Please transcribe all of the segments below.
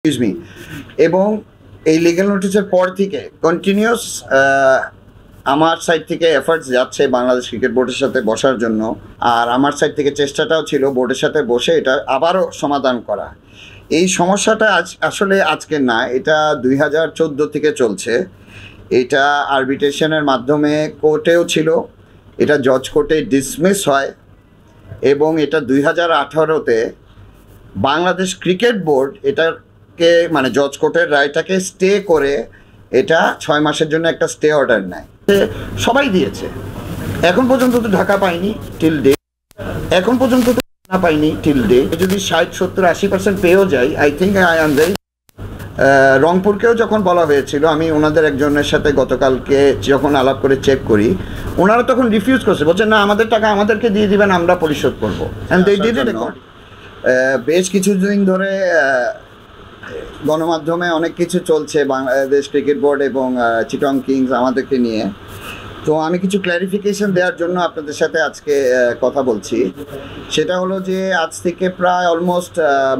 Excuse me. এবং এই legal নোটিসের পর থেকে কন্টিনিউয়াস আমার সাইড থেকে এফার্টস যাচ্ছে বাংলাদেশ ক্রিকেট বোর্ডের সাথে বসার জন্য। আর আমার সাইড থেকে চেষ্টাটাও ছিল বোর্ডের সাথে বসে এটা আবারও সমাধান করা। এই সমস্যাটা আসলে আজকে না, এটা 2014 থেকে চলছে। এটা আরবিট্রেশনের মাধ্যমে কোর্টেও ছিল, এটা জজ কোর্টে ডিসমিস হয় এবং এটা 2018-তে বাংলাদেশ ক্রিকেট বোর্ড এটাকে মানে জজ কোর্টের রায়টাকে স্টে করে এটা 6 মাসের জন্য একটা স্টে অর্ডার নেয়। সবাই দিয়েছে, এখন পর্যন্ত তো ঢাকা পাইনি টিল ডে, এখন পর্যন্ত তো না পাইনি টিল ডে। যদি 60-70-80% পেয়েও যাই, I think I am very. রংপুরকেও যখন বলা হয়েছিল, আমি ওনাদের একজনের সাথে গতকালকে যখন আলাপ করে চেক করি, ওনারা তখন রিফিউজ করছে, বলছে না আমাদের টাকা আমাদেরকে দিয়ে দিবেন, আমরা পরিশোধ করবো। And they did it. বেশ কিছুদিন ধরে গণমাধ্যমে অনেক কিছু চলছে বাংলাদেশ ক্রিকেট বোর্ড এবং চিটং কিংস আমাদেরকে নিয়ে। তো আমি কিছু ক্ল্যারিফিকেশন দেওয়ার জন্য আপনাদের সাথে আজকে কথা বলছি। সেটা হলো যে আজ থেকে প্রায় অলমোস্ট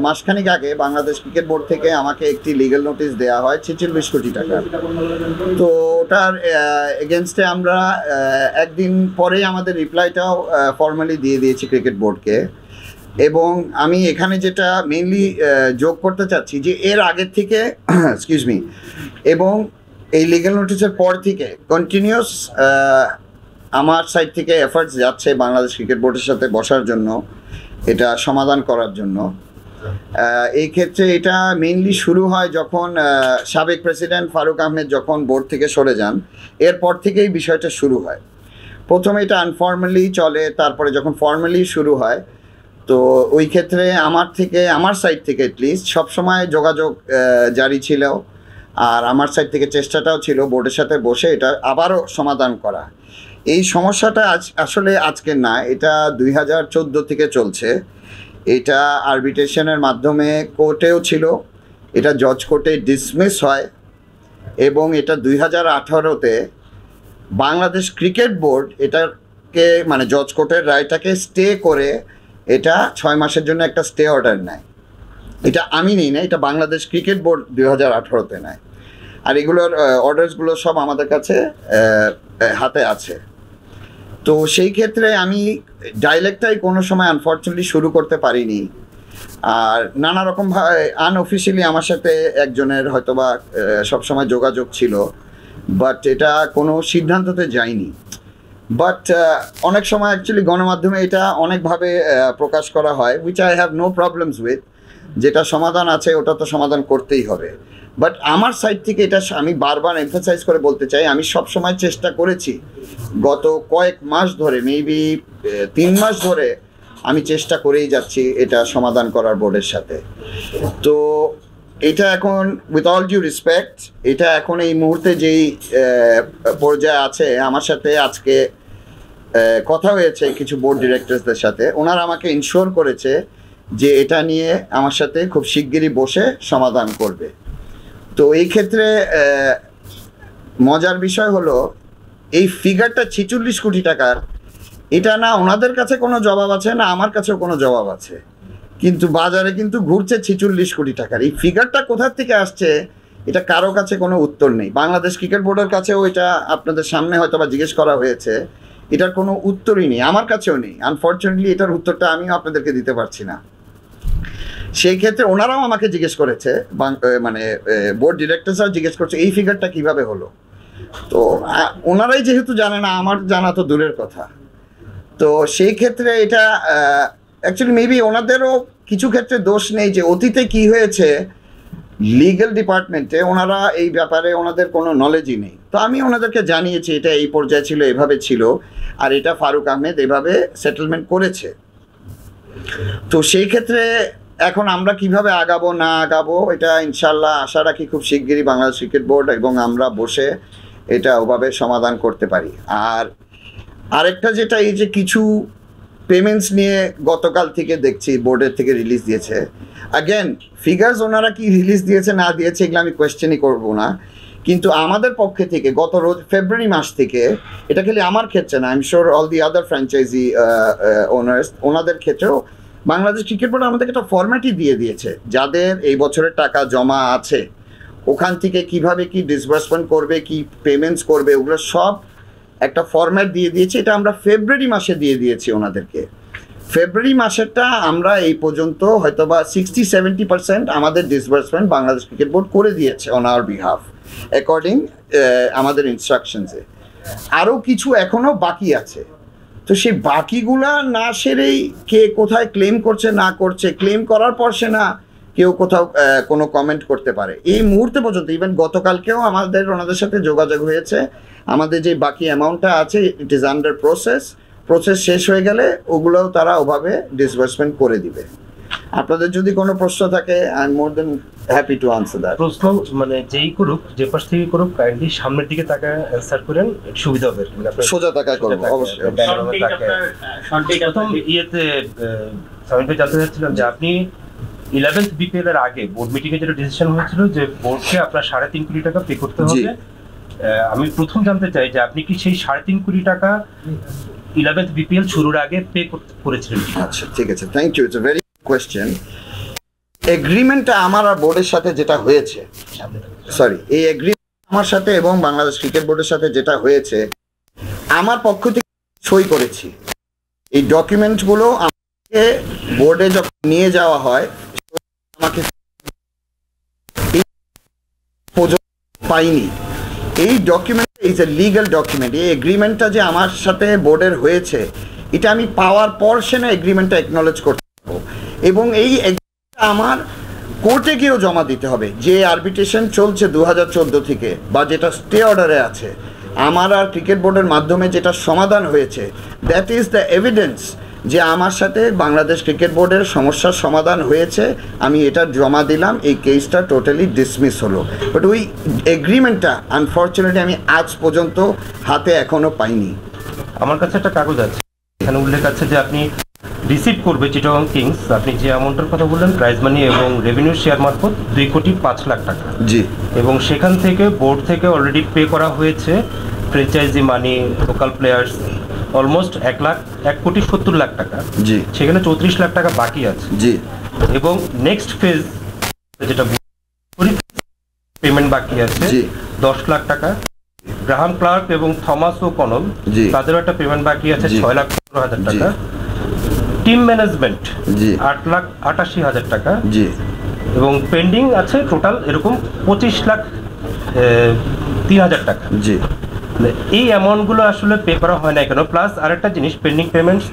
মাসখানেক আগে বাংলাদেশ ক্রিকেট বোর্ড থেকে আমাকে একটি লিগ্যাল নোটিশ দেওয়া হয় 46 কোটি টাকা। তো ওটার এগেনস্টে আমরা একদিন পরেই আমাদের রিপ্লাইটাও ফর্মালি দিয়ে দিয়েছি ক্রিকেট বোর্ডকে। এবং আমি এখানে যেটা মেইনলি যোগ করতে চাচ্ছি যে এর আগের থেকে এক্সকিউজ মি, এবং এই লিগ্যাল নোটিসের পর থেকে কন্টিনিউয়াস আমার সাইড থেকে এফার্টস যাচ্ছে বাংলাদেশ ক্রিকেট বোর্ডের সাথে বসার জন্য, এটা সমাধান করার জন্য। এই ক্ষেত্রে এটা মেইনলি শুরু হয় যখন সাবেক প্রেসিডেন্ট ফারুক আহমেদ যখন বোর্ড থেকে সরে যান, এরপর থেকেই বিষয়টা শুরু হয়। প্রথমে এটা আনফর্মালি চলে, তারপরে যখন ফর্মালি শুরু হয়, তো ওই ক্ষেত্রে আমার সাইড থেকে অ্যাটলিস্ট সবসময় যোগাযোগ জারি ছিল। আর আমার সাইড থেকে চেষ্টাটাও ছিল বোর্ডের সাথে বসে এটা আবারও সমাধান করা। এই সমস্যাটা আসলে আজকে না, এটা 2014 থেকে চলছে। এটা আরবিট্রেশনের মাধ্যমে কোর্টেও ছিল, এটা জজ কোর্টে ডিসমিস হয় এবং এটা 2018-তে বাংলাদেশ ক্রিকেট বোর্ড এটাকে মানে জজ কোর্টের রায়টাকে স্টে করে এটা 6 মাসের জন্য একটা স্টে অর্ডার নেয়। এটা আমি নিই না, এটা বাংলাদেশ ক্রিকেট বোর্ড 2018-তে নেয়। আর এগুলোর অর্ডারসগুলো সব আমাদের কাছে হাতে আছে। তো সেই ক্ষেত্রে আমি ডাইলেক্টটাই কোনো সময় আনফর্চুনেটলি শুরু করতে পারিনি। আর নানা রকমভাবে আনঅফিসিয়ালি আমার সাথে একজনের হয়তোবা সবসময় যোগাযোগ ছিল, বাট এটা কোনো সিদ্ধান্ততে যায়নি। বাট অনেক সময় অ্যাকচুয়ালি গণমাধ্যমে এটা অনেকভাবে প্রকাশ করা হয়, which I have no problems with. যেটা সমাধান আছে ওটা তো সমাধান করতেই হবে। বাট আমার সাইড থেকে এটা আমি বারবার এমফাসাইজ করে বলতে চাই, আমি সবসময় চেষ্টা করেছি গত কয়েক মাস ধরে, মেবি 3 মাস ধরে আমি চেষ্টা করেই যাচ্ছি এটা সমাধান করার বোর্ডের সাথে। তো এটা এখন উইথ অল ডিউ রেসপেক্ট, এটা এখন এই মুহূর্তে যেই পর্যায়ে আছে, আমার সাথে আজকে কথা হয়েছে কিছু বোর্ড ডিরেক্টরসদের সাথে, ওনারা আমাকে ইনশিওর করেছে যে এটা নিয়ে আমার সাথে খুব শিগগিরই বসে সমাধান করবে। তো এই ক্ষেত্রে মজার বিষয় হলো এই ফিগারটা 46 কোটি টাকার, এটা না ওনাদের কাছে কোনো জবাব আছে না আমার কাছেও কোনো জবাব আছে, কিন্তু বাজারে কিন্তু ঘুরছে 46 কোটি টাকার। এই ফিগারটা কোথার থেকে আসছে এটা কারো কাছে কোনো উত্তর নেই। বাংলাদেশ ক্রিকেট বোর্ডের কাছেও এটা আপনাদের সামনে হয়তো বা জিজ্ঞেস করা হয়েছে, এটার কোনো উত্তরই নেই, আমার কাছেও নেই। আনফর্চুনেটলি এটার উত্তরটা আমিও আপনাদেরকে দিতে পারছি না। সেই ক্ষেত্রে ওনারাও আমাকে জিজ্ঞেস করেছে, মানে বোর্ড ডিরেক্টরসরাও জিজ্ঞেস করছে এই ফিগারটা কিভাবে হলো। তো ওনারাই যেহেতু জানে না, আমার জানা তো দূরের কথা। তো সেই ক্ষেত্রে এটা অ্যাকচুয়ালি মেবি ওনাদেরও কিছু ক্ষেত্রে দোষ নেই যে অতীতে কি হয়েছে লিগ্যাল ডিপার্টমেন্টে, ওনারা এই ব্যাপারে ওনাদের কোনো নলেজই নেই। তো আমি ওনাদেরকে জানিয়েছি এটা এই পর্যায়ে ছিল, এভাবে ছিল, আর এটা ফারুক আহমেদ এভাবে সেটেলমেন্ট করেছে। তো সেই ক্ষেত্রে এখন আমরা কিভাবে আগাবো না আগাবো, এটা ইনশাল্লাহ আশা রাখি খুব শিগগিরই বাংলাদেশ ক্রিকেট বোর্ড এবং আমরা বসে এটা ওভাবে সমাধান করতে পারি। আর আরেকটা যেটা, এই যে কিছু পেমেন্টস নিয়ে গতকাল থেকে দেখছি বোর্ডের থেকে রিলিজ দিয়েছে। অ্যাগেন ফিগার্স ওনারা কি রিলিজ দিয়েছে না দিয়েছে এগুলো আমি কোয়েশ্চেনই করবো না, কিন্তু আমাদের পক্ষে থেকে গত ফেব্রুয়ারি মাস থেকে, এটা খালি আমার ক্ষেত্রে না, I am sure all the other franchise owners, ওনাদের ক্ষেত্রেও বাংলাদেশ ক্রিকেট বোর্ড আমাদেরকে একটা ফরম্যাটই দিয়ে দিয়েছে, যাদের এই বছরের টাকা জমা আছে ওখান থেকে কিভাবে কি ডিসবার্সমেন্ট করবে, কি পেমেন্টস করবে, ওগুলো সব একটা ফরম্যাট দিয়ে দিয়েছে। এটা আমরা ফেব্রুয়ারি মাসে দিয়ে দিয়েছি ওনাদেরকে। ফেব্রুয়ারি মাসেরটা আমরা এই পর্যন্ত হয়তোবা 60-70% আমাদের ডিসবার্সমেন্ট বাংলাদেশ ক্রিকেট বোর্ড করে দিয়েছে অন আওয়ার বিহাফ অ্যাকর্ডিং আমাদের ইনস্ট্রাকশনসে। আরও কিছু এখনও বাকি আছে, তো সেই বাকিগুলা না সেরেই কে কোথায় ক্লেম করছে না করছে, ক্লেম করার পর সে না কেউ কোথাও কোনো কমেন্ট করতে পারে। এই মুহূর্তে পর্যন্ত ইভেন গতকালকেও আমাদের ওনাদের সাথে যোগাযোগ হয়েছে, আমাদের যে বাকি অ্যামাউন্টটা আছে ইট ইজ আন্ডার প্রসেস শেষ হয়ে গেলে ওগুলোও তারা ওভাবে ডিসবার্সমেন্ট করে দিবে। আপনাদের যদি কোনো প্রশ্ন থাকে I am more than happy to answer that. প্রশ্ন মানে যেই করুক, যে পাশ থেকে করুক, কাইন্ডলি সামনের দিকে তাকে অ্যানসার করেন, সুবিধা হবে। মানে আপনি সোজা টাকা করবো অবশ্যই। প্রথম ইয়েতে সামিন ভাই জানতে চাচ্ছিলাম যে আপনি 11th বিপিএল এর আগে বোর্ড মিটিং এ যেটা ডিসিশন হয়েছিল যে বোর্ডকে আপনার 3.5 কোটি টাকা পে করতে হবে, আমি প্রথম জানতে চাই যে আপনি কি সেই 3.5 কোটি টাকা 11th বিপিএল শুরুর আগে পে করেছিলেন? আচ্ছা ঠিক আছে, thank you, it's a very question. এগ্রিমেন্টটা আমার আর বোর্ডের সাথে যেটা হয়েছে, সরি এই এগ্রিমেন্ট আমার সাথে এবং বাংলাদেশ ক্রিকেট বোর্ডের সাথে যেটা হয়েছে, আমার পক্ষ থেকে সই করেছি। এই ডকুমেন্টগুলো আমাকে বোর্ডে যখন নিয়ে যাওয়া হয় আমাকে পাইনি। এই document is a legal document. এই এগ্রিমেন্টটা যে আমার সাথে বোর্ডের হয়েছে এটা আমি পাওয়ার পর সে না এগ্রিমেন্টটা অ্যাকনলেজ করতে পারবো, এবং এই আমার কোর্টে গিয়েও জমা দিতে হবে। যে আরবিট্রেশন চলছে 2014 থেকে বা যেটা স্টে অর্ডারে আছে, আমার আর ক্রিকেট বোর্ডের মাধ্যমে যেটা সমাধান হয়েছে, দ্যাট ইজ দ্য এভিডেন্স যে আমার সাথে বাংলাদেশ ক্রিকেট বোর্ডের সমস্যার সমাধান হয়েছে। আমি এটা জমা দিলাম, এই কেসটা টোটালি ডিসমিস হলো। বাট ওই এগ্রিমেন্টটা আনফর্চুনেটলি আমি আজ পর্যন্ত হাতে এখনও পাইনি। আমার কাছে একটা কাগজ আছে, এখানে উল্লেখ আছে যে আপনি রিসিভ করবে চিটাগং কিংস, আপনি যে অ্যামাউন্টের কথা বললেন প্রাইজ মানি এবং রেভিনিউ শেয়ার মারফত 2,05,00,000 টাকা। জি। এবং সেখান থেকে বোর্ড থেকে অলরেডি পে করা হয়েছে ফ্র্যাঞ্চাইজি মানি, লোকাল প্লেয়ার্স অলমোস্ট 1,70,00,000 টাকা। জি। সেখানে 34 লাখ টাকা বাকি আছে। জি। এবং নেক্সট ফেজ যেটা পেমেন্ট বাকি আছে 10 লাখ টাকা। গ্রাহাম ক্লার্ক এবং থমাস ও কনল তাদেরও একটা পেমেন্ট বাকি আছে 6,15,000 টাকা। টিম ম্যানেজমেন্ট 8,88,000 টাকা। জি। এবং পেন্ডিং আছে টোটাল এরকম 25,03,000 টাকা। জি। এই অ্যামাউন্টগুলো আসলে পে করা হয় না কেন? প্লাস আরেকটা জিনিস, পেন্ডিং পেমেন্টস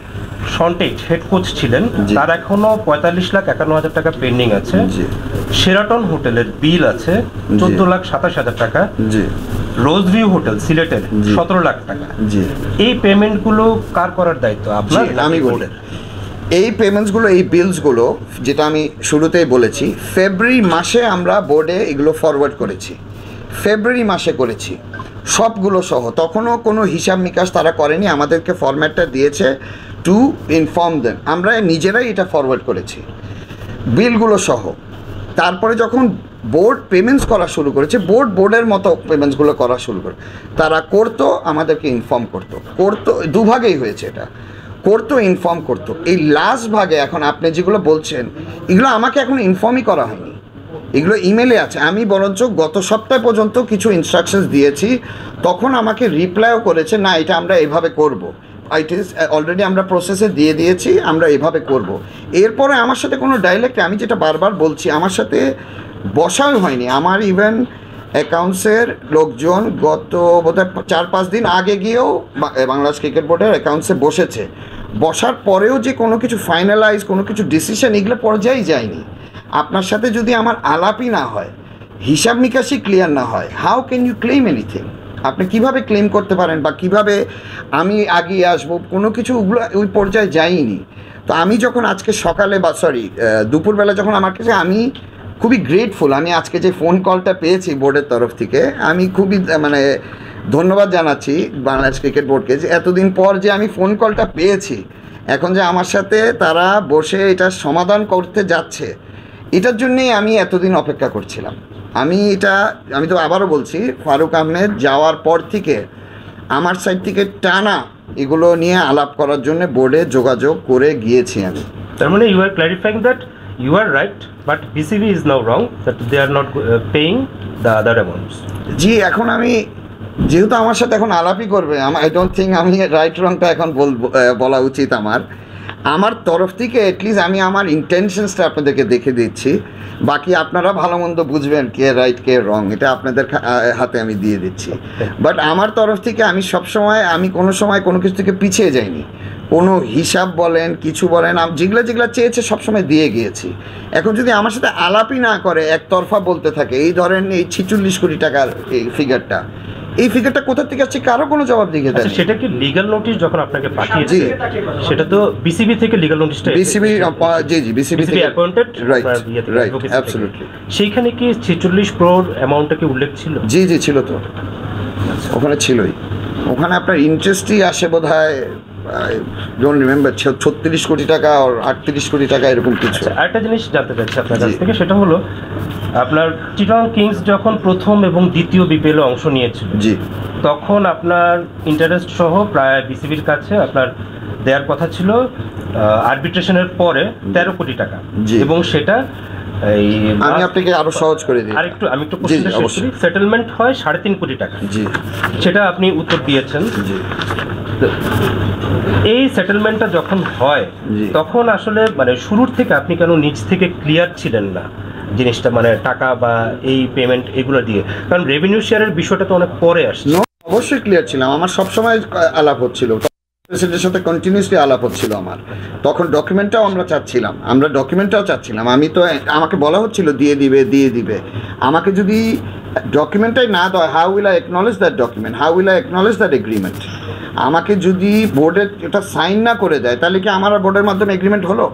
শন্টেজ হেড কোচ ছিলেন, তার এখনো 45,51,000 টাকা পেন্ডিং আছে। শেরাটন হোটেলের বিল আছে 14,27,000 টাকা। রোজ ভিউ হোটেল সিলেটের 17 লাখ টাকা। এই পেমেন্টগুলো কার করার দায়িত্ব, আপনার? আমি বলি, এই পেমেন্টসগুলো, এই বিলসগুলো যেটা আমি শুরুতেই বলেছি, ফেব্রুয়ারি মাসে আমরা বোর্ডে এগুলো ফরওয়ার্ড করেছি, ফেব্রুয়ারি মাসে করেছি সবগুলো সহ। তখনও কোনো হিসাব নিকাশ তারা করেনি, আমাদেরকে ফরম্যাটটা দিয়েছে টু ইনফর্ম দেন, আমরা নিজেরাই এটা ফরওয়ার্ড করেছি বিলগুলো সহ। তারপরে যখন বোর্ড পেমেন্টস করা শুরু করেছে, বোর্ডের মতো পেমেন্টসগুলো করা শুরু করে, তারা করতো, আমাদেরকে ইনফর্ম করতো দুভাগেই হয়েছে এটা, করতো ইনফর্ম করতো। এই লাস্ট ভাগে এখন আপনি যেগুলো বলছেন এগুলো আমাকে এখন ইনফর্মই করা হয়নি, এগুলো ইমেলে আছে। আমি বরঞ্চ গত সপ্তাহ পর্যন্ত কিছু ইনস্ট্রাকশনস দিয়েছি, তখন আমাকে রিপ্লাইও করেছে না এটা আমরা এভাবে করব, ইট ইজ অলরেডি আমরা প্রসেসে দিয়ে দিয়েছি, আমরা এভাবে করব। এরপরে আমার সাথে কোনো ডাইরেক্ট, আমি যেটা বারবার বলছি, আমার সাথে বসাও হয়নি। আমার ইভেন অ্যাকাউন্টসের লোকজন গত বোধহয় 4-5 দিন আগে গিয়েও বাংলাদেশ ক্রিকেট বোর্ডের অ্যাকাউন্টসে বসেছে, বসার পরেও যে কোনো কিছু ফাইনালাইজ, কোনো কিছু ডিসিশন এগুলো পর্যায়ে যায়নি। আপনার সাথে যদি আমার আলাপই না হয়, হিসাব নিকাশই ক্লিয়ার না হয়, how can you claim anything? আপনি কিভাবে ক্লেম করতে পারেন বা কিভাবে আমি আগিয়ে আসবো, কোনো কিছু ওগুলো ওই পর্যায়ে যাইনি। তো আমি যখন আজকে সকালে বা দুপুরবেলা যখন আমার কাছে, আমি খুবই গ্রেটফুল, আমি আজকে যে ফোন কলটা পেয়েছি বোর্ডের তরফ থেকে, আমি খুবই মানে ধন্যবাদ জানাচ্ছি বাংলাদেশ ক্রিকেট বোর্ডকে যে এতদিন পর যে আমি ফোন কলটা পেয়েছি, এখন যে আমার সাথে তারা বসে এটা সমাধান করতে যাচ্ছে, এটার জন্যেই আমি এতদিন অপেক্ষা করছিলাম। আমি তো আবারও বলছি, ফারুক আহমেদ যাওয়ার পর থেকে আমার সাইড থেকে টানা এগুলো নিয়ে আলাপ করার জন্য বোর্ডে যোগাযোগ করে গিয়েছি আমি। তার মানে you are clarifying that you are right but BCB is now wrong that they are not paying the other amounts. জি, এখন আমি যেহেতু আমার সাথে এখন আলাপই করবে, আই ডোন্ট থিঙ্ক আমি রাইট রংটা এখন বলা উচিত আমার তরফ থেকে অ্যাটলিস্ট আমি আমার ইন্টেনশনসটা আপনাদেরকে দেখে দিচ্ছি। বাকি আপনারা ভালো মন্দ বুঝবেন কে রাইট কে রং, এটা আপনাদের হাতে আমি দিয়ে দিচ্ছি। বাট আমার তরফ থেকে আমি সবসময়, আমি কোনো সময় কোনো কিছু থেকে পিছিয়ে যাইনি। কোনো হিসাব বলেন, কিছু বলেন, যেগুলো চেয়েছে সবসময় দিয়ে গিয়েছি। এখন যদি আমার সাথে আলাপই না করে, একতরফা বলতে থাকে, এই ধরেন এই 46 কোটি টাকার এই ফিগারটা, এই ফিগারটা কোথা থেকে আসছে কারো কোনো জবাব দিয়ে দেয়। সেটা কি লিগ্যাল নোটিশ যখন আপনাকে পাঠিয়েছে, সেটা তো বিসিবি থেকে লিগ্যাল নোটিশটা বিসিবি, জি বিসিবি থেকে অ্যাপয়েন্টেড, রাইট অ্যাবসলিউটলি। সেইখানে কি 46 crore অ্যামাউন্টটা কি উল্লেখ ছিল? জি ছিল তো, ওখানে ছিলই। ওখানে আপনার ইন্টারেস্টই আসে বোধহয়, ডোন্ট রিমেম্বার, 36 কোটি টাকা আর 38 কোটি টাকা এরকম কিছু। আরেকটা জিনিস জানতে চাচ্ছি আপনার কাছ থেকে, সেটা হলো আপনার চিটাগং কিংস যখন প্রথম এবং দ্বিতীয় বিপিএল অংশ নিয়েছিল, জি, তখন আপনার ইন্টারেস্ট সহ প্রায় বিসিবির কাছে আপনার দেওয়ার কথা ছিল আরবিট্রেশনের পরে 13 কোটি টাকা, এবং সেটা আমি আপনাকে আরো সহজ করে দিই। আমি একটু সেটেলমেন্ট হয় 3.5 কোটি টাকা, জি, সেটা আপনি উত্তর দিয়েছেন। জি, এই সেটেলমেন্টটা যখন হয় তখন আসলে মানে শুরুর থেকে আপনি কেন নিজ থেকে ক্লিয়ার ছিলেন না জিনিসটা, মানে টাকা বা এই পেমেন্ট এগুলো দিয়ে? কারণ রেভিনিউ শেয়ারের বিষয়টা তো অনেক পরে আসছে। অবশ্যই ক্লিয়ার ছিলাম, আমার সবসময় আলাপ হচ্ছিল, প্রেসিডেন্টের সাথে কন্টিনিউসলি আলাপ হচ্ছিল আমার। তখন ডকুমেন্টটাও আমরা চাচ্ছিলাম। আমি তো, আমাকে বলা হচ্ছিল দিয়ে দিবে। আমাকে যদি ডকুমেন্টটাই না দেয়, how will I acknowledge that document, how will I acknowledge that agreement? আমাকে যদি বোর্ডের এটা সাইন না করে দেয়, তাহলে কি আমার বোর্ডের মাধ্যমে এগ্রিমেন্ট হলো?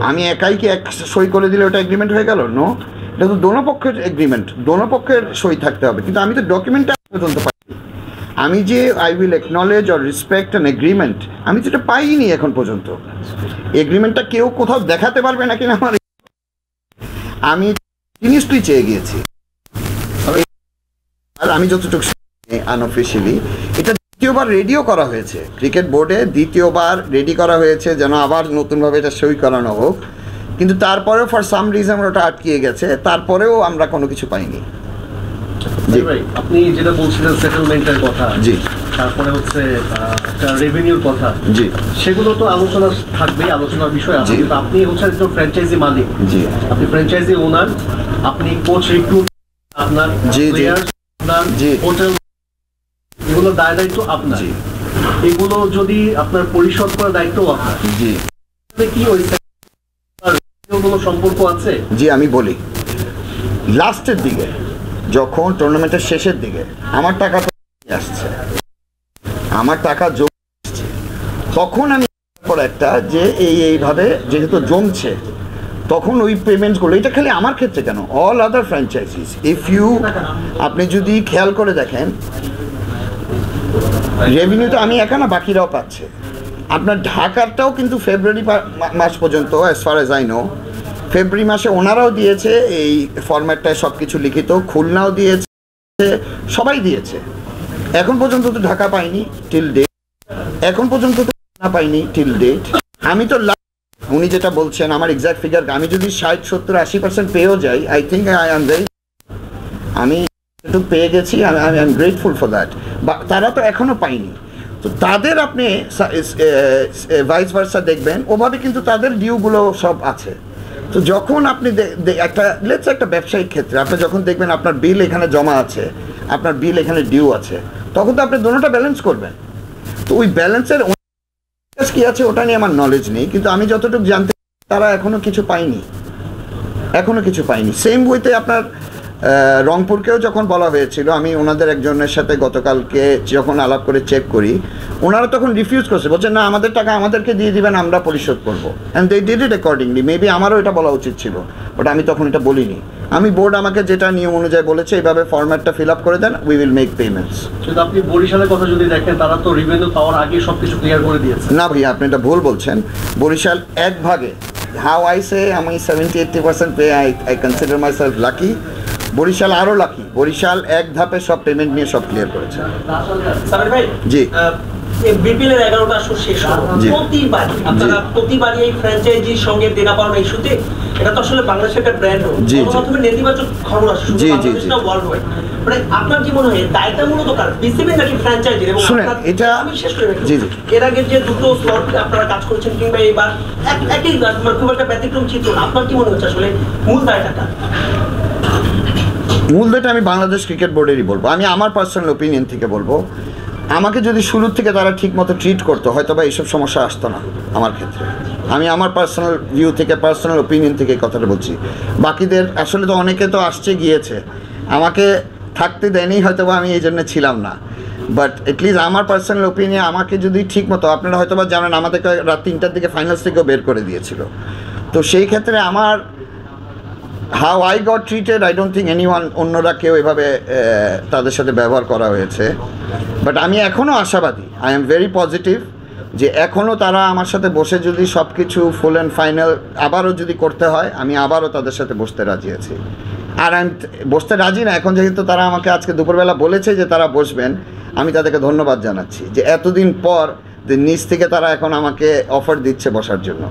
আমি একাই কি এক সই করে দিলে ওটা এগ্রিমেন্ট হয়ে গেল? নো, এটা তো দোনো পক্ষের এগ্রিমেন্ট, দোনো পক্ষের সই থাকতে হবে। কিন্তু আমি তো ডকুমেন্টটা পর্যন্ত পাই, আমি যে I will acknowledge or respect an agreement, আমি তো এটা পাইনি এখন পর্যন্ত। এগ্রিমেন্টটা কেউ কোথাও দেখাতে পারবে না কিনা আমার, আমি জিনিসটাই চেয়ে গিয়েছি। আর আমি যতটুকু আনঅফিশিয়ালি, এটা দ্বিতীয়বার রেডিও করা হয়েছে ক্রিকেট বোর্ডে, দ্বিতীয়বার রেডি করা হয়েছে যেন আবার নতুনভাবে এটা সই করানো হোক। কিন্তু তারপরেও ফর সাম রিজন ওটা আটকিয়ে গেছে, তারপরেও আমরা কোনো কিছু পাইনি। আপনি যেটা বলছিলেন সেটেলমেন্টের কথা, জি, তারপরে হচ্ছে একটা রেভিনিউর কথা, জি, সেগুলো তো আলোচনা থাকবেই, আলোচনার বিষয় আছে। কিন্তু আপনি হচ্ছে একজন ফ্র্যাঞ্চাইজি মালিক, জি, আপনি ফ্র্যাঞ্চাইজি ওনার, আপনি কোচ রিক্রুট আপনার, জি, আপনার, জি, হোটেল, এগুলো দায়িত্ব আপনার। এগুলো যদি আপনার পরিশোধ করার দায়িত্ব আপনার, জি, কি ওই কোনো সম্পর্ক আছে? জি, আমি বলি, লাস্টের দিকে যখন টুর্নামেন্টের শেষের দিকে আমার টাকা আসছে, আমার টাকা জমছে, তখন আমি একটা যে এইভাবে যেহেতু জমছে, তখন ওই পেমেন্টসগুলো, এটা খালি আমার ক্ষেত্রে কেন, অল আদার ফ্র্যাঞ্চাইজিস, আপনি যদি খেয়াল করে দেখেন, রেভিনিউ তো আমি একা না, বাকিরাও পাচ্ছে। আপনার ঢাকারটাও কিন্তু ফেব্রুয়ারি মাস পর্যন্ত, as far as I know, February মাসে ওনারাও দিয়েছে এই ফরম্যাটটায় সব কিছু লিখিত, খুলনাও দিয়েছে, সবাই দিয়েছে। এখন পর্যন্ত তো ঢাকা পাইনি টিল ডেট, আমি তো উনি যেটা বলছেন আমার এক্সাক্ট ফিগার, আমি যদি 60-70-80% পেয়েও যাই, আই থিঙ্ক আমি একটু পেয়ে গেছি, I am grateful for that. তারা তো এখনও পাইনি, তো তাদের আপনি ভাইস ভার্সা দেখবেন, ওভাবে কিন্তু তাদের ডিউগুলো সব আছে। তো যখন আপনি একটা ব্যবসায়িক ক্ষেত্রে আপনি যখন দেখবেন আপনার বিল এখানে জমা আছে, আপনার বিল এখানে ডিউ আছে, তখন তো আপনি দুটোটা ব্যালেন্স করবেন। তো ওই ব্যালেন্সের কি আছে ওটা নিয়ে আমার নলেজ নেই, কিন্তু আমি যতটুকু জানতে, তারা এখনো কিছু পাইনি। সেম ওয়েতে আপনার রংপুরকেও যখন বলা হয়েছিল, আমি ওনাদের একজনের সাথে গতকালকে যখন আলাপ করে চেক করি, ওনারা তখন রিফিউজ করছে, বলছে না, আমাদের টাকা আমাদেরকে দিয়ে দিবেন, আমরা পরিশোধ করবো, and they did it accordingly. Maybe আমারও এটা বলা উচিত ছিল, বাট আমি তখন এটা বলিনি। আমি বোর্ড আমাকে যেটা নিয়ম অনুযায়ী বলেছে, এইভাবে ফরম্যাটটা ফিল আপ করে দেন, উই উইল মেক পেমেন্টস। কিন্তু আপনি বরিশালের কথা যদি দেখেন, তারা তো রেভিনিউ পাওয়ার আগে সব কিছু ক্লিয়ার করে দিয়েছে। না ভাইয়া, আপনি এটা ভুল বলছেন। বরিশাল এক ভাগে, হাউ আই সে, আমি 70-80% pay, I consider myself lucky. Barishal আরও লাকি, বরিশাল এক ধাপে সব পেমেন্ট নিয়ে সব ক্লিয়ার করেছে। সাবির ভাই, জি, বিপিএল এর 11টা আসর শেষ হলো, প্রতিবারই এই ফ্র্যাঞ্চাইজির সঙ্গে দেনা পাওনা ইস্যুতে এটা তো আসলে বাংলাদেশের একটা ব্র্যান্ড, গণমাধ্যমে নেতিবাচক খবর আসে শুধু বাংলাদেশ না, ওয়ার্ল্ড ওয়াইড। মানে আপনার কি মনে হয় দায়টা মূলত কার, বিসিবি নাকি ফ্র্যাঞ্চাইজির? এবং এটা আমি শেষ করে রাখি, এর আগে যে দুটো স্লট আপনারা কাজ করেছেন কিংবা এইবার একই খুব একটা ব্যতিক্রম চিত্র, আপনার কি মনে হচ্ছে আসলে মূল দায়টা কার? মূল দায়টা আমি বাংলাদেশ ক্রিকেট বোর্ডেরই বলবো। আমি আমার পার্সোনাল ওপিনিয়ন থেকে বলবো, আমাকে যদি শুরুর থেকে তারা ঠিক মতো ট্রিট করতো হয়তো বা এইসব সমস্যা আসতো না আমার ক্ষেত্রে। আমি আমার পার্সোনাল ভিউ থেকে, পার্সোনাল ওপিনিয়ন থেকে এই কথাটা বলছি। বাকিদের আসলে তো অনেকে তো আসছে গিয়েছে, আমাকে থাকতে দেয়নি হয়তো বা আমি এই জন্য ছিলাম না, বাট এটলিস্ট আমার পার্সোনাল ওপিনিয়ন, আমাকে যদি ঠিক মতো, আপনারা হয়তো বা জানেন আমাদেরকে রাত 3টার দিকে ফাইনালস থেকেও বের করে দিয়েছিল। তো সেই ক্ষেত্রে আমার how I got treated, I don't think anyone, অন্যরা কেউ এভাবে তাদের সাথে ব্যবহার করা হয়েছে। বাট আমি এখনও আশাবাদী, আই এম ভেরি পজিটিভ যে এখনও তারা আমার সাথে বসে যদি সব কিছু ফুল অ্যান্ড ফাইনাল আবারও যদি করতে হয়, আমি আবারও তাদের সাথে বসতে রাজি আছি। আর আমি বসতে রাজি না এখন, যেহেতু তারা আমাকে আজকে দুপুরবেলা বলেছে যে তারা বসবেন, আমি তাদেরকে ধন্যবাদ জানাচ্ছি যে এতদিন পর নিজ থেকে তারা এখন আমাকে অফার দিচ্ছে বসার জন্য।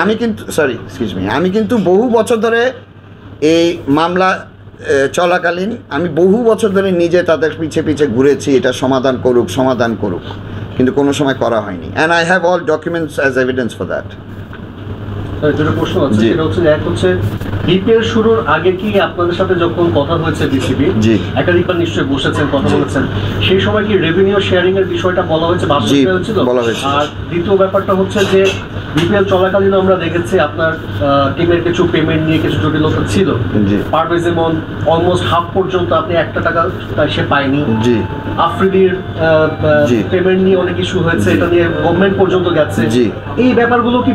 আমি কিন্তু আমি কিন্তু বহু বছর ধরে এই মামলা চলাকালীন আমি বহু বছর ধরে নিজে তাদের পিছে পিছে ঘুরেছি, এটা সমাধান করুক, কিন্তু কোনো সময় করা হয়নি। And I have all documents as evidence for that. দুটো প্রশ্ন আছে, সেটা হচ্ছে এক হচ্ছে বিপিএল শুরুর আগে কি আপনাদের সাথে যখন কথা হয়েছে বিসিবি, একাধিকবার নিশ্চয়ই বসেছেন, কথা বলেছেন, সেই সময় কি রেভিনিউ শেয়ারিং এর বিষয়টা বলা হয়েছে? আর দ্বিতীয় ব্যাপারটা হচ্ছে যে বিপিএল চলাকালীন আমরা দেখেছি আপনার টিমের কিছু পেমেন্ট নিয়ে কিছু জটিলতা ছিল। পারভেজ ইমন অলমোস্ট হাফ পর্যন্ত আপনি 1 টাকা সে পায়নি। আফ্রিদির পেমেন্ট নিয়ে অনেক ইস্যু হয়েছে, এটা নিয়ে গভর্নমেন্ট পর্যন্ত গেছে। এই ব্যাপারগুলো কি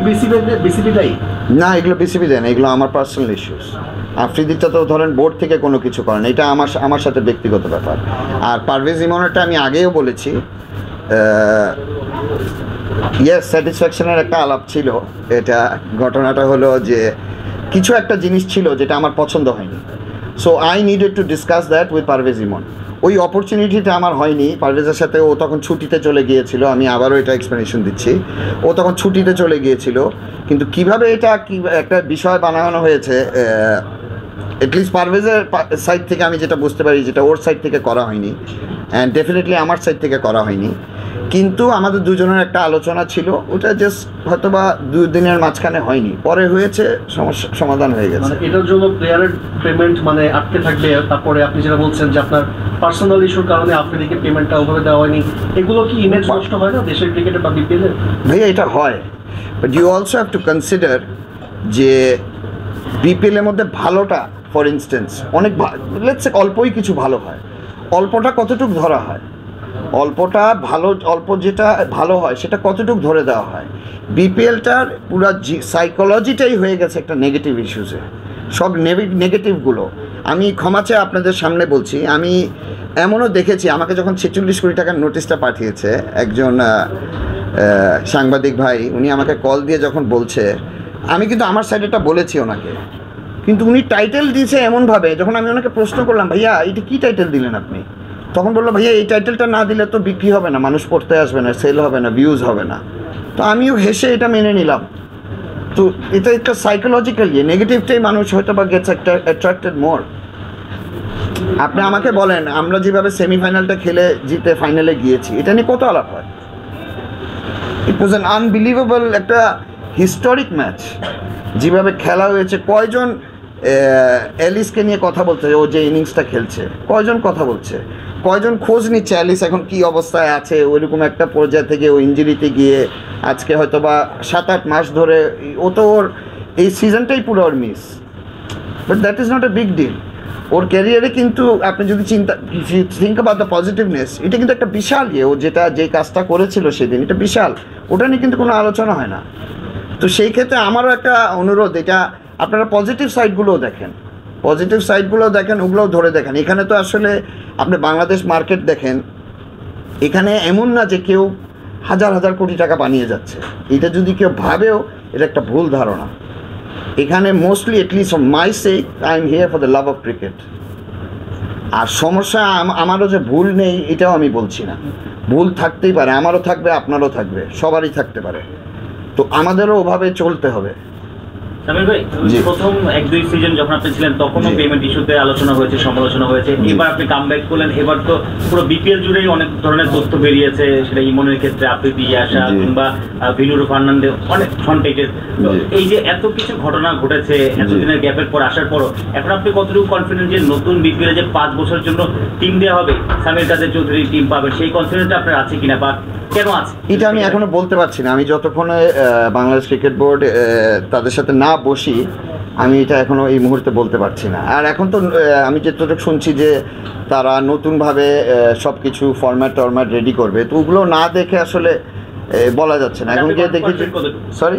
বিসিবি দায়ী? না, এগুলো বিসিবি দেয় না, এগুলো আমার পার্সোনাল ইস্যুস। আফ্রিদিটা তো ধরেন বোর্ড থেকে কোনো কিছু করেন, এটা আমার সাথে ব্যক্তিগত ব্যাপার। আর পারভেজ ইমনেরটা আমি আগেও বলেছি, ইয়েস, স্যাটিসফ্যাকশনের একটা আলাপ ছিল। এটা ঘটনাটা হলো যে কিছু একটা জিনিস ছিল যেটা আমার পছন্দ হয়নি, so I needed to discuss that with Parvez Emon. ওই অপরচুনিটিটা আমার হয়নি। পারভেজের সাথে ও তখন ছুটিতে চলে গিয়েছিল, আমি আবারও এটা এক্সপ্লেনেশন দিচ্ছি। ও তখন ছুটিতে চলে গিয়েছিল, কিন্তু কিভাবে এটা একটা বিষয় বানানো হয়েছে, এটলিস্ট পারভেজের সাইড থেকে আমি যেটা বুঝতে পারি, যেটা ওর সাইড থেকে করা হয়নি, অ্যান্ড ডেফিনেটলি আমার সাইড থেকে করা হয়নি। কিন্তু আমাদের দুজনের একটা আলোচনা ছিল, ওটা জাস্ট হয়তো বা 2 দিনের মাঝখানে হয়নি, পরে হয়েছে, সমস্যা সমাধান হয়ে গেছে। মানে এটার জন্য প্লেয়ারের পেমেন্ট মানে আটকে থাকবে, তারপরে আপনি যেটা বলছেন যে আপনার পার্সোনাল ইস্যুর কারণে আপনাদেরকে পেমেন্টটা ওভাবে দেওয়া হয়নি, এগুলো কি ইমেজ নষ্ট হয় না দেশের ক্রিকেটে বা বিপিএলে? ভাইয়া এটা হয়, but you also have to consider যে বিপিএলের মধ্যে ভালোটা, ফর ইনস্টেন্স অনেক লেটস সে অল্পই কিছু ভালো হয়, অল্পটা কতটুকু ধরা হয়, অল্পটা ভালো, অল্প যেটা ভালো হয় সেটা কতটুকু ধরে দেওয়া হয়। বিপিএলটার পুরো সাইকোলজিটাই হয়ে গেছে একটা নেগেটিভ ইস্যুসে, সব নেগেটিভগুলো আমি ক্ষমা চেয়ে আপনাদের সামনে বলছি। আমি এমনও দেখেছি, আমাকে যখন 46 কোটি টাকার নোটিশটা পাঠিয়েছে একজন সাংবাদিক ভাই, উনি আমাকে কল দিয়ে যখন বলছে, আমি কিন্তু আমার সাইডেটা বলেছি ওনাকে, কিন্তু উনি টাইটেল দিয়েছে এমনভাবে, যখন আমি ওনাকে প্রশ্ন করলাম ভাইয়া এটা কী টাইটেল দিলেন আপনি, তখন বললো ভাইয়া এই টাইটেলটা না দিলে তো বিক্রি হবে না, মানুষ পড়তে আসবে না, সেল হবে না, ভিউজ হবে না। তো আমিও হেসে এটা মেনে নিলাম। তো এটা একটা সাইকোলজিক্যাল নেগেটিভটাই মানুষ হয়তো বা গেটস একটা অ্যাট্রাক্টেড মোর। আপনি আমাকে বলেন, আমরা যেভাবে সেমিফাইনালটা খেলে জিতে ফাইনালে গিয়েছি, এটা নিয়ে কত আলাপ হয়। ইট ওয়াজ অ্যান আনবিলিভেবল, একটা হিস্টোরিক ম্যাচ যেভাবে খেলা হয়েছে। কয়জন অ্যালিসকে নিয়ে কথা বলছে, ও যে ইনিংসটা খেলছে, কয়জন কথা বলছে, কয়জন খোঁজ নিচ্ছে অ্যালিস এখন কী অবস্থায় আছে। ওইরকম একটা পর্যায় থেকে ও ইঞ্জুরিতে গিয়ে আজকে হয়তো বা 7-8 মাস ধরে, ও তো ওর এই সিজনটাই পুরো ওর miss, but that is not a big deal. ওর ক্যারিয়ারে কিন্তু আপনি যদি থিঙ্ক অ্যাবাউট দ্য পজিটিভনেস, এটা কিন্তু একটা বিশাল ও যে কাজটা করেছিল সেদিন, এটা বিশাল, ওটা নিয়ে কিন্তু কোনো আলোচনা হয় না। তো সেই ক্ষেত্রে আমারও একটা অনুরোধ, এটা আপনারা পজিটিভ সাইডগুলোও দেখেন, ওগুলোও ধরে দেখেন। এখানে তো আসলে আপনি বাংলাদেশ মার্কেট দেখেন, এখানে এমন না যে কেউ হাজার কোটি টাকা বানিয়ে যাচ্ছে, এটা যদি কেউ ভাবেও এটা একটা ভুল ধারণা। এখানে mostly at least for my sake I am here for the love of cricket. আর সমস্যা আমারও যে ভুল নেই এটাও আমি বলছি না, ভুল থাকতেই পারে, আমারও থাকবে, আপনারও থাকবে, সবারই থাকতে পারে, তো আমাদেরও ওভাবে চলতে হবে। সামির ভাই, প্রথম 1-2 সিজন যখন আপনি ছিলেন তখনও পেমেন্ট ইস্যুতে আলোচনা হয়েছে, সমালোচনা হয়েছে, এবার আপনি কামব্যাক করলেন, এবার তো পুরো বিপিএল জুড়েই অনেক ধরনের তথ্য বেরিয়েছে, সেটা ইমনের ক্ষেত্রে আফ্রিদি আসা কিংবা ভিনুরু ফার্নান্ডেজ অনেক ফ্রন্টেজের, এই যে এত কিছু ঘটনা ঘটেছে এতদিনের গ্যাপের পর আসার পরও এখন আপনি কতটুকু কনফিডেন্ট যে নতুন বিপিএল যে 5 বছরের জন্য টিম দেওয়া হবে, সামির কাদের চৌধুরী টিম পাবে, সেই কনফিডেন্সটা আপনার আছে কিনা বা কেন আছে? এটা আমি এখনো বলতে পারছি না। আমি যতক্ষণে বাংলাদেশ ক্রিকেট বোর্ড তাদের সাথে না বসি, আমি এটা এখনো এই মুহূর্তে বলতে পারছি না। আর এখন তো আমি যতটুকু শুনছি যে তারা নতুনভাবে সব কিছু ফরম্যাট রেডি করবে, তো ওগুলো না দেখে আসলে বলা যাচ্ছে না। এখন গিয়ে দেখি, সরি,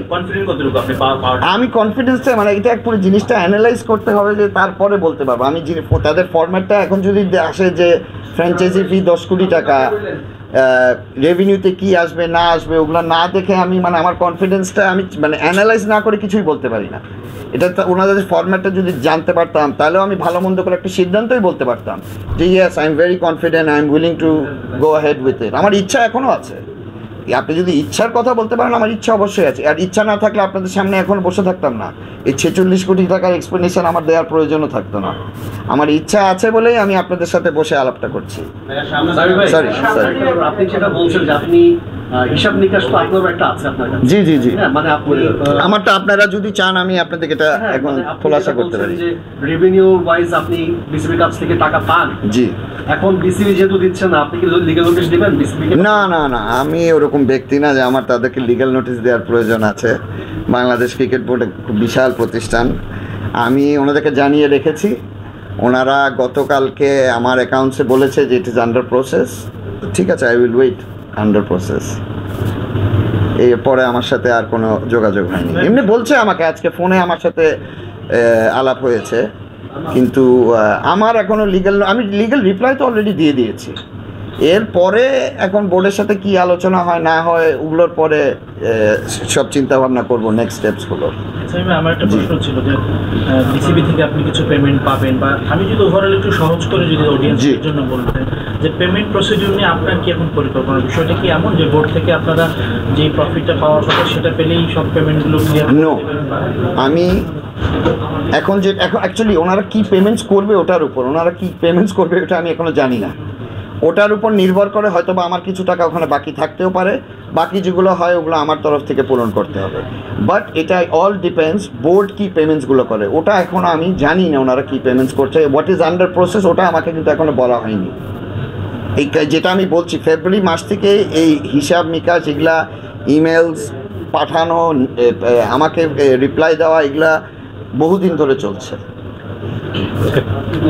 আমি কনফিডেন্সটা মানে এটা পুরো জিনিসটা অ্যানালাইজ করতে হবে, যে তারপরে বলতে পারবো। আমি তাদের ফরম্যাটটা এখন যদি আসে যে ফ্র্যাঞ্চাইজি ফি 10 কোটি টাকা, রেভিনিউতে কি আসবে না আসবে, ওগুলো না দেখে আমি মানে আমার কনফিডেন্সটা আমি মানে অ্যানালাইজ না করে কিছুই বলতে পারি না। এটা ওনাদের ফরম্যাটটা যদি জানতে পারতাম তাহলেও আমি ভালো মন্দ করে একটা সিদ্ধান্তই বলতে পারতাম যে yes, I am very confident, I am willing to go ahead with it. আমার ইচ্ছা এখনও আছে। আপনি যদি ইচ্ছার কথা বলতে পারেন, আমার ইচ্ছা অবশ্যই আছে। আর ইচ্ছা না থাকলে আপনাদের সামনে এখন বসে থাকতাম না, এই 46 কোটি টাকার এক্সপ্লেনেশন আমার দেওয়ার প্রয়োজনও থাকতো না। আমার ইচ্ছা আছে বলেই আমি আপনাদের সাথে বসে আলাপটা করছি। সরি, আপনি যেটা বলছেন যে আপনি হিসাব নিকাশ তো আপনারও একটা আছে আপনার কাছে। জি জি জি, মানে আপনি আমারটা আপনারা যদি চান আমি আপনাদেরকে এটা এখন খোলাসা করতে পারি। যে রেভিনিউ ওয়াইজ আপনি বিসিবির কাছ থেকে টাকা পান, জি, এখন বিসিবি যেহেতু দিচ্ছে না, আপনি কি লিগ্যাল নোটিশ দিবেন বিসিবিকে? না না না, আমি ওরকম ব্যক্তি না যে আমার তাদেরকে লিগ্যাল নোটিশ দেওয়ার প্রয়োজন আছে। বাংলাদেশ ক্রিকেট বোর্ড খুব বিশাল প্রতিষ্ঠান, আমি ওনাদেরকে জানিয়ে রেখেছি। ওনারা গতকালকে আমার অ্যাকাউন্টসে বলেছে যে ইট ইজ আন্ডার প্রসেস। ঠিক আছে, I will wait, under process. এরপরে আমার সাথে আর কোনো যোগাযোগ হয়নি। এমনি বলছে আমাকে, আজকে ফোনে আমার সাথে আলাপ হয়েছে, কিন্তু আমার এখনও আমি লিগ্যাল রিপ্লাই তো অলরেডি দিয়ে দিয়েছি। এরপরে এখন বোর্ডের সাথে কি আলোচনা হয় না হয় ওগুলোর পরে সব চিন্তা ভাবনা করবো নেক্সট স্টেপসগুলো। আমার একটা প্রশ্ন ছিল যে বিসিবি থেকে আপনি কিছু পেমেন্ট পাবেন, বা আমি যদি ওভারঅল একটু সহজ করে যদি অডিয়েন্সের জন্য বলতেন যে পেমেন্ট প্রসিডিউর নিয়ে আপনার কি এখন পরিকল্পনা? বিষয়টা কি এমন যে বোর্ড থেকে আপনারা যে প্রফিটটা পাওয়ার কথা সেটা পেলেই সব পেমেন্টগুলো ক্লিয়ার? নো, আমি এখন অ্যাকচুয়ালি ওনারা কি পেমেন্টস করবে ওটার উপর, ওটা আমি এখনো জানি না। ওটার উপর নির্ভর করে হয়তো বা আমার কিছু টাকা ওখানে বাকি থাকতেও পারে, বাকি যেগুলো হয় ওগুলো আমার তরফ থেকে পূরণ করতে হবে। বাট এটা অল ডিপেন্ডস বোর্ড কি পেমেন্টসগুলো করে, ওটা এখনও আমি জানি না ওনারা কি পেমেন্টস করছে। হোয়াট ইজ আন্ডার প্রসেস ওটা আমাকে কিন্তু এখনও বলা হয়নি। এই যেটা আমি বলছি, ফেব্রুয়ারি মাস থেকে এই হিসাব নিকাশ এগুলা, ইমেলস পাঠানো, আমাকে রিপ্লাই দেওয়া, এগুলা বহুদিন ধরে চলছে।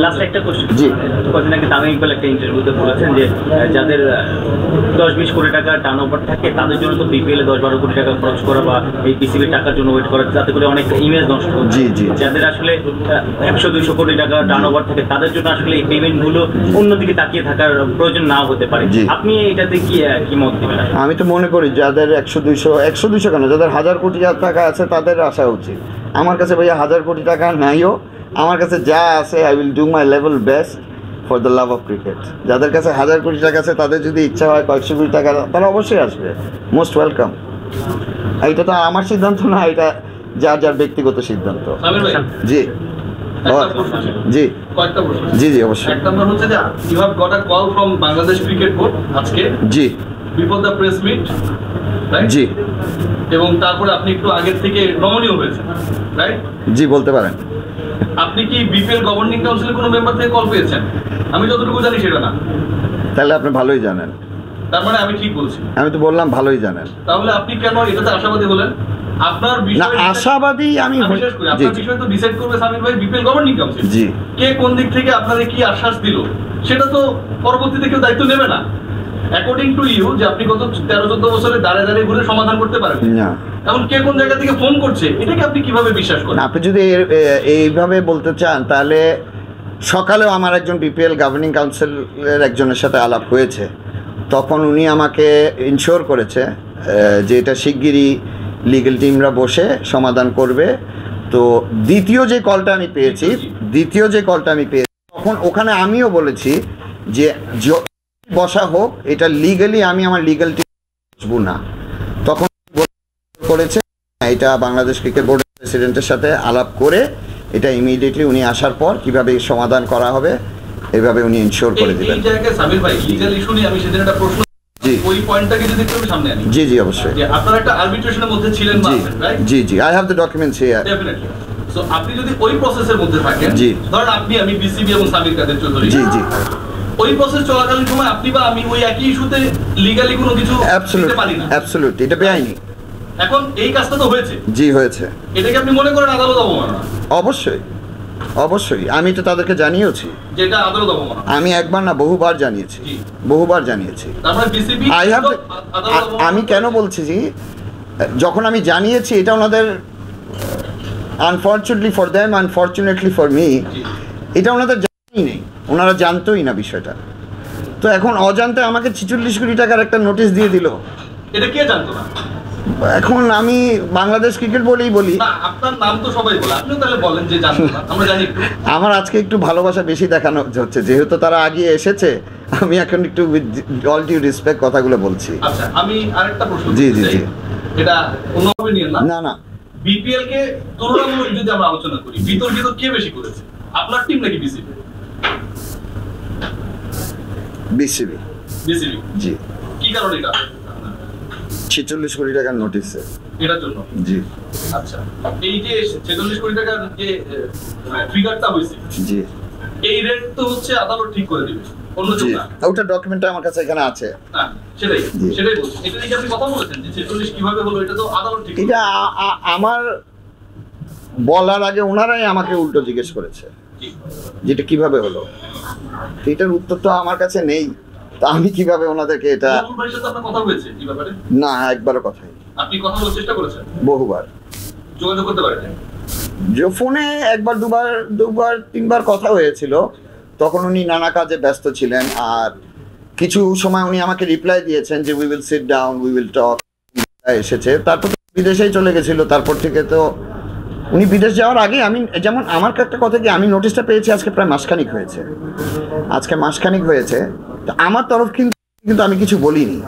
লাস্ট একটা কোশ্চেন, জি, কদিন আগে তামিম ইকবাল একটা ইন্টারভিউতে বলেছেন যে যাদের 10-20 কোটি টাকা টার্ন ওভার থাকে তাদের জন্য তো বিপিএল 10-12 কোটি টাকা খরচ করা বা এই বিসিবির টাকার জন্য ওয়েট করা, যাতে করে অনেক ইমেজ নষ্ট হচ্ছে। জি জি, যাদের আসলে 100-200 কোটি টাকা টার্ন ওভার থাকে তাদের জন্য আসলে এই পেমেন্টগুলো অন্যদিকে তাকিয়ে থাকার প্রয়োজন নাও হতে পারে। আপনি এটাতে কি মত দেবেন? আমি তো মনে করি যাদের 100-200 কেন, যাদের 1000 কোটি টাকা আছে তাদের আসা উচিত। আমার কাছে ভাইয়া 1000 কোটি টাকা নাইও, আমার কাছে যা আছে I will do my level best for the love of cricket. যাদের কাছে 1000 কোটি টাকা আছে তাদের যদি ইচ্ছা হয় কয়েকশো কোটি টাকা, তারা অবশ্যই আসবে, মোস্ট ওয়েলকাম। এটা তো আমার সিদ্ধান্ত না, এটা যার যার ব্যক্তিগত সিদ্ধান্ত। জি জি জি জি, অবশ্যই। এক নম্বর হচ্ছে যে you have got a call from Bangladesh cricket board আজকে, জি, before the press meet, right? জি, এবং তারপরে আপনি একটু আগের থেকে নমনীয় হয়েছেন, রাইট? জি, বলতে পারেন। আপনি কি বিপিএল গভর্নিং কাউন্সিলের কোনো মেম্বার থেকে কল পেয়েছেন? আমি যতটুকু জানি সেটা না। তাহলে আপনি ভালোই জানেন। তার মানে আমি ঠিক বলছি? আমি তো বললাম ভালোই জানেন। তাহলে আপনি কেন এটাতে আশাবাদী হলেন? আপনার না, বিষয় আশাবাদী আমি শেষ করি। আপনার বিষয় তো ডিসাইড করবে সামির ভাই, বিপিএল গভর্নিং কাউন্সিল। জি, কে কোন দিক থেকে আপনাদের কি আশ্বাস দিল সেটা তো পরবর্তীতে কেউ দায়িত্ব নেবে না। অ্যাকর্ডিং টু ইউ যে আপনি গত 13-14 বছরে দাঁড়িয়ে দাঁড়িয়ে ঘুরে সমাধান করতে পারেন না, এখন কে কোন জায়গা থেকে ফোন করছে এটাকে আপনি কিভাবে বিশ্বাস করেন? আপনি যদি এইভাবে বলতে চান তাহলে সকালেও আমার একজন বিপিএল গভর্নিং কাউন্সিলের একজনের সাথে আলাপ হয়েছে, তখন উনি আমাকে ইনশিওর করেছে যে এটা শিগগিরই লিগ্যাল টিমরা বসে সমাধান করবে। তো দ্বিতীয় যে কলটা আমি পেয়েছি তখন ওখানে আমিও বলেছি যে বসা হোক, এটা লিগালি আমি আমার লিগাল টিম বুঝবো না। তখন করেছে এটা বাংলাদেশ ক্রিকেট বোর্ডের প্রেসিডেন্টের সাথে আলাপ করে এটা ইমিডিয়েটলি উনি আসার পর কিভাবে সমাধান করা হবে এইভাবে উনি ইনশিওর করে দিবেন। এই জায়গায় সামির ভাই লিগ্যাল ইস্যু নিয়ে আমি সেদিন একটা প্রশ্ন, ওই পয়েন্টটাকে যদি একটু সামনে আনি। জি জি অবশ্যই। যে আপনারা একটা আরবিট্রেশনের মধ্যে ছিলেন বা right? G G, I have the documents here. Definitely. So আপনি যদি ওই প্রসেসের মধ্যে থাকেন, জি, ধরেন আমি বিসিবি এবং সামির কাদের চৌধুরী, জি জি, ওই প্রসেস চলাকালীন সময় আপনি বা আমি ওই একই ইস্যুতে লিগ্যালি কোনো কিছু দিতে পারি না। অ্যাবসলিউটলি, এটা বেআইনি। এখন এই কাজটা তো হয়েছে। জি হয়েছে। এটাকে আপনি মনে করেন আদালত অবমাননা? অবশ্যই অবশ্যই, আমি তো তাদেরকে জানিয়েছি। যেটা আদালত অবমাননা? আমি একবার না বহুবার জানিয়েছি, বহুবার জানিয়েছি। তারপরে বিসিবি আমি কেন বলছি জি, যখন আমি জানিয়েছি এটা ওনাদের unfortunately for them, unfortunately for me, এটা ওনাদের জানাই নেই, ওনারা জানতোই না বিষয়টা। তো এখন অজান্তে আমাকে 46 কোটি টাকার একটা নোটিশ দিয়ে দিল। এটা কে জানতো না? এখন আমি বাংলাদেশ ক্রিকেট বোর্ডেই বলি। আপনার নাম তো সবাই বলে, আপনিও তাহলে বলেন যে জানতো না, আমরা জানি। আমার আজকে একটু ভালোবাসা বেশি দেখানো হচ্ছে, যেহেতু তারা আগে এসেছে, আমি এখন একটু অল ডিউ রেসপেক্ট কথাগুলো বলছি। আচ্ছা, আমি আরেকটা প্রশ্ন। জি জি জি, এটা অন্যভাবে নিয়ে না না, বিপিএল কে তুলনামূলক যদি আমরা আলোচনা করি, বিতর্কিত কে বেশি করেছে, আপনার টিম নাকি বিসিবি? বিসিবি। বিসিবি, জি। কি কারণে এটা? 46 কোটি টাকার নোটিশ এটার জন্য? জি। আচ্ছা, এই যে 46 কোটি টাকার যে ট্রিগারটা হয়েছে, জি, এই রেট তো হচ্ছে আদালত ঠিক করে দিবে, অন্য কিছু না। ওটা ডকুমেন্টটা আমার কাছে এখানে আছে। হ্যাঁ, সেটাই বলছি। এটা নিয়ে আপনি কথা বলেছেন যে 46 কিভাবে হলো, এটা তো আদালত ঠিক। এটা আমার বলার আগে ওনারাই আমাকে উল্টো জিজ্ঞেস করেছে যেটা কিভাবে হলো। এটার উত্তর তো আমার কাছে নেই, তা আমি কিভাবে ওনাদেরকে এটা। কথা হয়েছে এই ব্যাপারে? না, একবারও কথাই। আপনি কথা বলার চেষ্টা করেছেন? বহুবার। যোগাযোগ করতে পারেন? যে ফোনে একবার দুবার তিনবার কথা হয়েছিল, তখন উনি নানা কাজে ব্যস্ত ছিলেন। আর কিছু সময় উনি আমাকে রিপ্লাই দিয়েছেন যে we will sit down, we will talk. এসেছে, তারপর বিদেশেই চলে গেছিল। তারপর থেকে তো উনি বিদেশ যাওয়ার আগে আমি, যেমন আমার একটা কথা কি, আমি নোটিশটা পেয়েছি আজকে প্রায় মাসখানিক হয়েছে। আজকে মাসখানিক হয়েছে, তো আমার তরফ কিন্তু আমি কিছু বলিনি।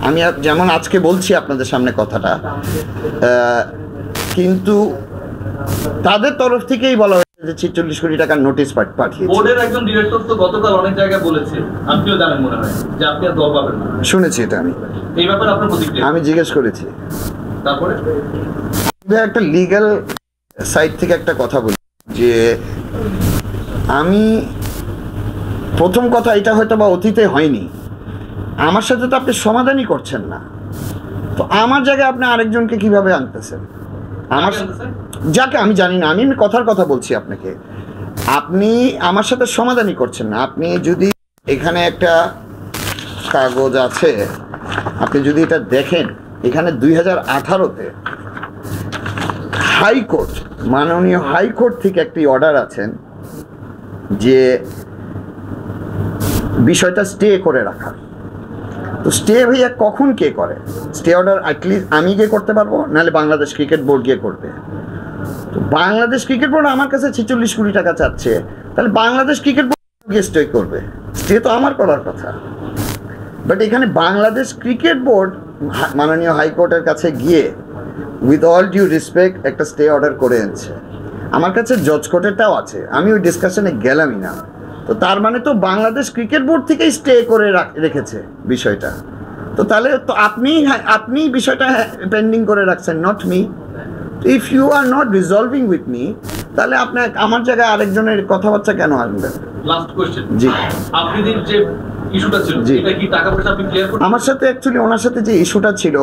আমি যেমন আজকে বলছি আপনাদের সামনে কথাটা, কিন্তু তাদের তরফ থেকেই বলা হয়েছে যে 46 কোটি টাকার নোটিশ পাঠিয়েছে। বোর্ডের একজন ডিরেক্টর তো গতকাল অনেক জায়গায় বলেছে, আপনিও জানেন মনে হয়, যে আপনি আর দল পাবেন না। শুনেছি এটা আমি। এই ব্যাপারে আপনার প্রতিক্রিয়া? আমি জিজ্ঞেস করেছি। তারপরে একটা লিগ্যাল সাইড থেকে একটা কথা বলি যে আমি প্রথম কথা, এটা হয়তো বা অতীতে হয়নি, আমার সাথে তো আপনি সমাধানই করছেন না, তো আমার জায়গায় আপনি আরেকজনকে কিভাবে আনতেছেন? আমার যাকে আমি জানি না, আমি কথার কথা বলছি আপনাকে, আপনি আমার সাথে সমাধানই করছেন না। আপনি যদি এখানে একটা কাগজ আছে, আপনি যদি এটা দেখেন, এখানে 2018-তে হাইকোর্ট, মাননীয় হাইকোর্ট থেকে একটি অর্ডার আছেন যে বিষয়টা স্টে করে রাখা। তো স্টে ভাইয়া কখন কে করে? স্টে অর্ডার অ্যাটলিস্ট আমি গিয়ে করতে পারবো, নাহলে বাংলাদেশ ক্রিকেট বোর্ড গিয়ে করবে। তো বাংলাদেশ ক্রিকেট বোর্ড আমার কাছে 46 কোটি টাকা চাচ্ছে, তাহলে বাংলাদেশ ক্রিকেট বোর্ড গিয়ে স্টে করবে। স্টে তো আমার করার কথা, বাট এখানে বাংলাদেশ ক্রিকেট বোর্ড মাননীয় হাইকোর্টের কাছে গিয়ে উইথ অল ডিউ রেসপেক্ট একটা স্টে অর্ডার করে এনেছে। আমার কাছে জজ কোর্টেরটাও আছে, আমি ওই ডিসকাশনে গেলামই না। তো তার মানে তো বাংলাদেশ ক্রিকেট বোর্ড থেকেই স্টে করে রেখেছে বিষয়টা। তো তাহলে তো আপনি বিষয়টা পেন্ডিং করে রাখছেন, not me. If you are not resolving with me, তাহলে আপনি আমার জায়গায় আরেকজনের কথাবার্তা কেন আনবেন? Last question. জি, আপনি যে ইস্যুটা ছিল, এটা কি টাকা পয়সা আপনি ক্লিয়ার করতে? আমার সাথে অ্যাকচুয়ালি ওনার সাথে যে ইস্যুটা ছিল,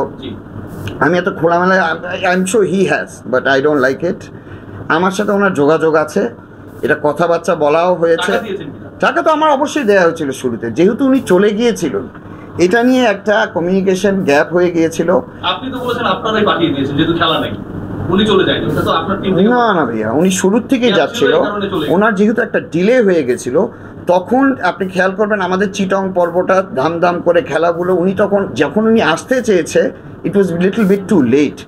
আমি এত খোলামেলায়, I am sure he has, but I don't like it. আমার সাথে ওনার যোগাযোগ আছে, এটা কথাবার্তা বলাও হয়েছে। টাকা তো আমার অবশ্যই দেওয়া হয়েছিল শুরুতে, যেহেতু উনি চলে গিয়েছিলেন, এটা নিয়ে একটা কমিউনিকেশন গ্যাপ হয়ে গিয়েছিল। আপনি তো বলেছেন আপনারাই পাঠিয়ে দিয়েছেন, যেহেতু খেলা নাকি উনি চলে যায়নি, ওটা তো আপনার টিম। না না ভাইয়া, উনি শুরুর থেকেই যাচ্ছিল, ওনার যেহেতু একটা ডিলে হয়ে গেছিল, তখন আপনি খেয়াল করবেন আমাদের চিটং পর্বটা ধামধাম করে খেলাগুলো উনি যখন উনি আসতে চেয়েছে, it was little bit too late.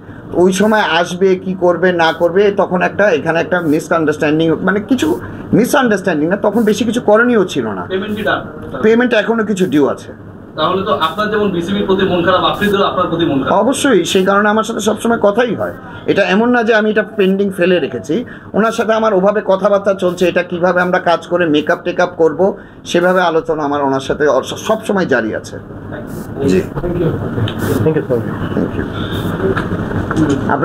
ওই সময় আসবে কি করবে না করবে, তখন এখানে একটা মিসআন্ডারস্ট্যান্ডিং, মানে কিছু মিসআন্ডারস্ট্যান্ডিং না, তখন বেশি কিছু করণীয় ছিল না। পেমেন্ট এখনো কিছু ডিউ আছে। তাহলে তো আপনার যেমন বিসিবির প্রতি মন খারাপ, আফ্রিদিরও আপনার প্রতি মন খারাপ। অবশ্যই, সেই কারণে আমার সাথে সবসময় কথাই হয়। এটা এমন না যে আমি এটা পেন্ডিং ফেলে রেখেছি, ওনার সাথে আমার ওভাবে কথাবার্তা চলছে, এটা কিভাবে আমরা কাজ করে মেকআপ টেকআপ করবো সেভাবে আলোচনা আমার ওনার সাথে সবসময় জারি আছে। জি, থ্যাংক ইউ। আপনার